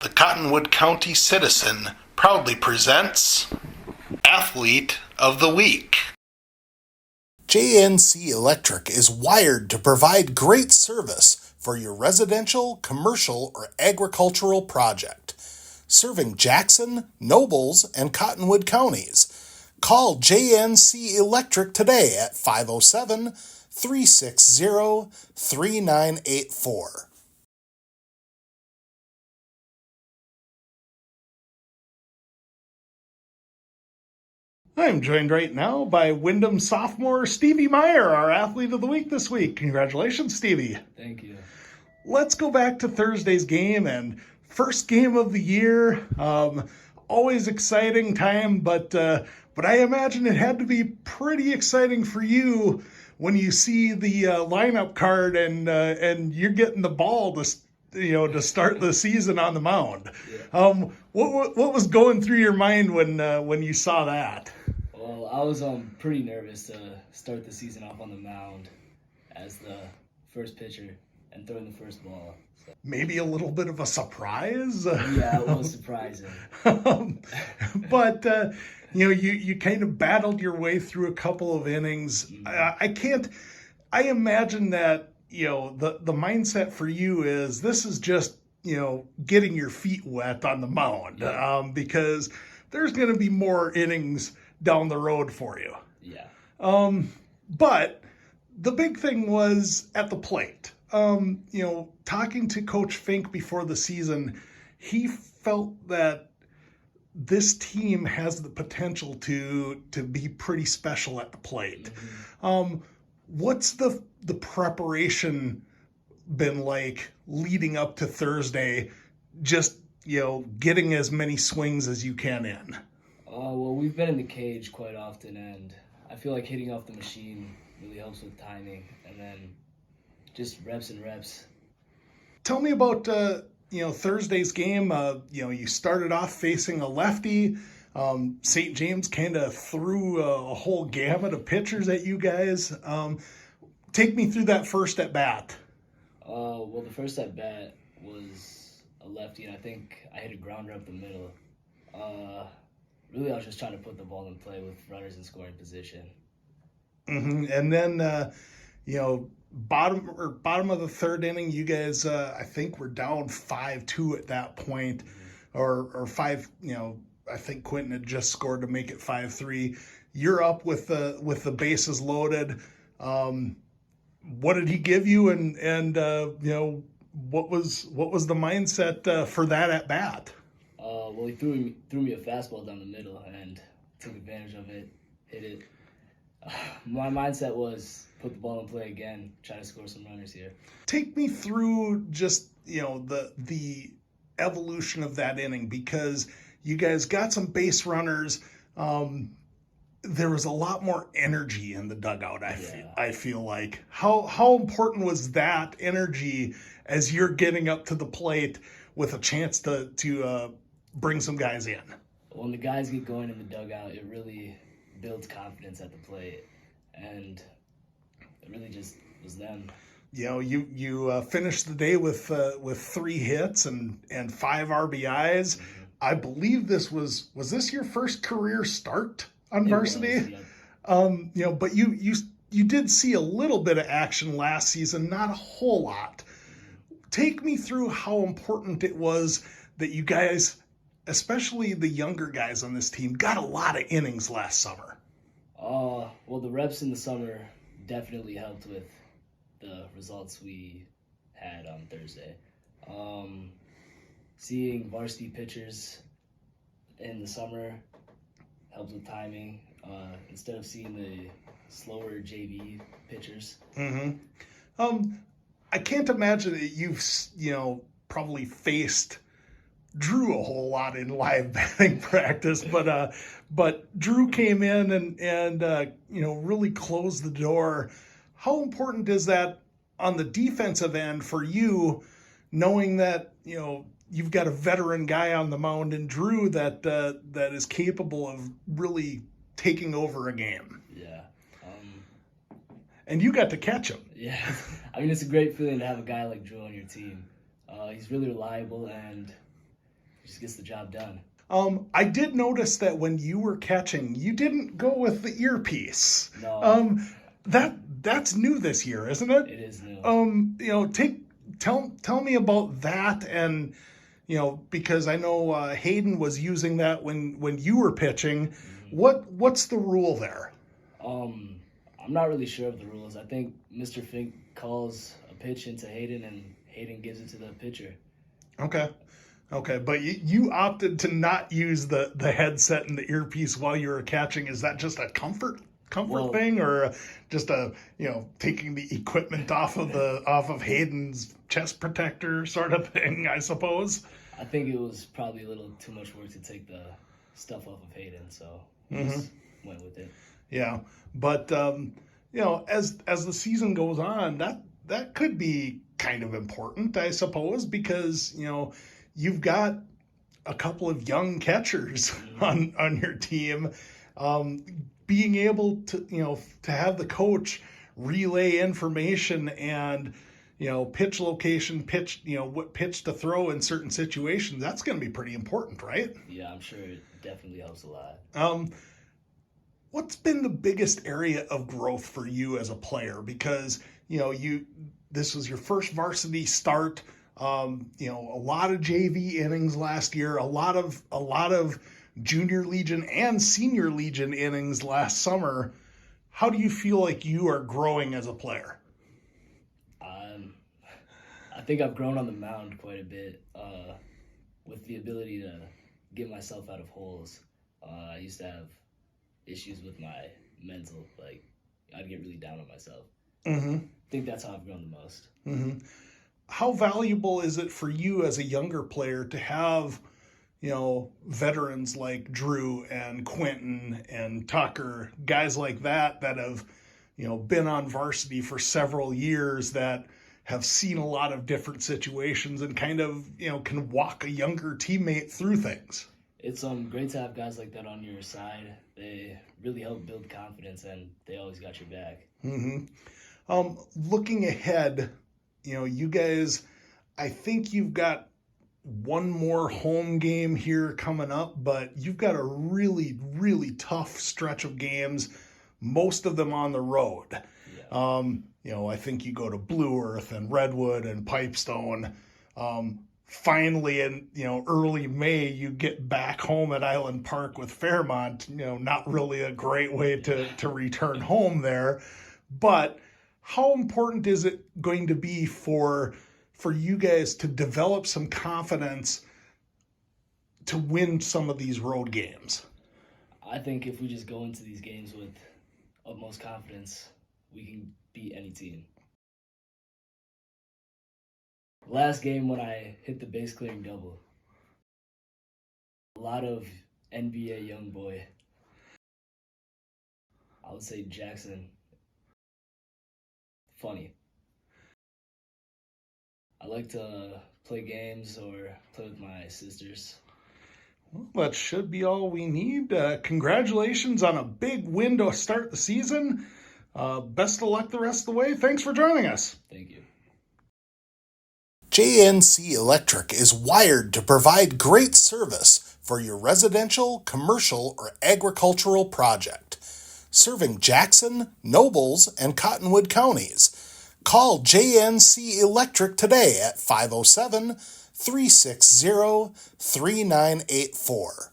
The Cottonwood County Citizen proudly presents Athlete of the Week. JNC Electric is wired to provide great service for your residential, commercial, or agricultural project. Serving Jackson, Nobles, and Cottonwood counties. Call JNC Electric today at 507-360-3984. I'm joined right now by Wyndham sophomore Stevie Meyer, our athlete of the week this week. Congratulations, Stevie. Thank you. Let's go back to Thursday's game and first game of the year. Always exciting time, but I imagine it had to be pretty exciting for you when you see the lineup card and you're getting the ball to start the season on the mound. Yeah. What was going through your mind when you saw that? Well, I was pretty nervous to start the season off on the mound as the first pitcher and throwing the first ball. So. Maybe a little bit of a surprise. Yeah, it was surprising. But you kind of battled your way through a couple of innings. Mm-hmm. I imagine that the mindset for you is this is just getting your feet wet on the mound, because there's going to be more innings down the road for you. Yeah. But the big thing was at the plate. Talking to Coach Fink before the season, he felt that this team has the potential to be pretty special at the plate. Mm-hmm. What's the preparation been like leading up to Thursday? Just getting as many swings as you can in. Well, we've been in the cage quite often, and I feel like hitting off the machine really helps with timing, and then just reps and reps. Tell me about Thursday's game. You started off facing a lefty. St. James kind of threw a whole gamut of pitchers at you guys. Take me through that first at bat. Well, the first at bat was a lefty, and I think I hit a grounder up the middle. Really, I was just trying to put the ball in play with runners in scoring position. Mm-hmm. And then, bottom of the third inning, you guys, I think, were down 5-2 at that point, mm-hmm. or 5. I think Quentin had just scored to make it 5-3. You're up with the bases loaded. What did he give you, and what was the mindset for that at bat? Well, he threw me a fastball down the middle and took advantage of it, hit it. My mindset was put the ball in play again, try to score some runners here. Take me through just the evolution of that inning, because you guys got some base runners. There was a lot more energy in the dugout. I feel like how important was that energy as you're getting up to the plate with a chance to bring some guys in? When the guys get going in the dugout, it really builds confidence at the plate, and it really just was them. You finished the day with 3 hits and 5 RBIs. Mm-hmm. I believe was this your first career start on varsity? Was, yeah. But you did see a little bit of action last season, not a whole lot. Take me through how important it was that you guys, especially the younger guys on this team, got a lot of innings last summer. Well, the reps in the summer definitely helped with the results we had on Thursday. Seeing varsity pitchers in the summer helps with timing, instead of seeing the slower JV pitchers. Mm-hmm. I can't imagine that you've probably faced Drew a whole lot in live batting practice, but Drew came in and really closed the door. How important is that on the defensive end for you, knowing that you've got a veteran guy on the mound in Drew that is capable of really taking over a game? Yeah. And you got to catch him. Yeah. I mean, it's a great feeling to have a guy like Drew on your team. He's really reliable, and just gets the job done. I did notice that when you were catching, you didn't go with the earpiece. No, That's new this year, isn't it? it is new. Tell me about that, and because I know Hayden was using that when you were pitching. What's the rule there? I'm not really sure of the rules. I think Mr. Fink calls a pitch into Hayden, and Hayden gives it to the pitcher. Okay, but you opted to not use the headset and the earpiece while you were catching. Is that just a comfort thing, or just taking the equipment off of Hayden's chest protector sort of thing, I suppose? I think it was probably a little too much work to take the stuff off of Hayden, so just went with it. Yeah, but as the season goes on, that could be kind of important, I suppose, because you've got a couple of young catchers on your team. Being able to have the coach relay information and pitch location, what pitch to throw in certain situations, that's going to be pretty important, right? Yeah, I'm sure it definitely helps a lot. What's been the biggest area of growth for you as a player? Because this was your first varsity start. A lot of JV innings last year, a lot of junior legion and senior legion innings last summer. How do you feel like you are growing as a player? I think I've grown on the mound quite a bit with the ability to get myself out of holes. I used to have issues with my mental, like I'd get really down on myself. I think that's how I've grown the most. How valuable is it for you as a younger player to have veterans like Drew and Quentin and Tucker, guys like that have been on varsity for several years, that have seen a lot of different situations and kind of can walk a younger teammate through things? It's great to have guys like that on your side. They really help build confidence, and they always got your back. Looking ahead, you guys, I think you've got one more home game here coming up, but you've got a really, really tough stretch of games, most of them on the road. Yeah. I think you go to Blue Earth and Redwood and Pipestone. Finally, in early May, you get back home at Island Park with Fairmont. Not really a great way to return home there, but how important is it going to be for you guys to develop some confidence to win some of these road games? I think if we just go into these games with utmost confidence, we can beat any team. Last game when I hit the base clearing double, a lot of NBA young boy. I would say Jackson. Funny. I like to play games or play with my sisters. Well, that should be all we need. Congratulations on a big win to start the season. Best of luck the rest of the way. Thanks for joining us. Thank you. JNC Electric is wired to provide great service for your residential, commercial, or agricultural project. Serving Jackson, Nobles, and Cottonwood counties. Call JNC Electric today at 507-360-3984.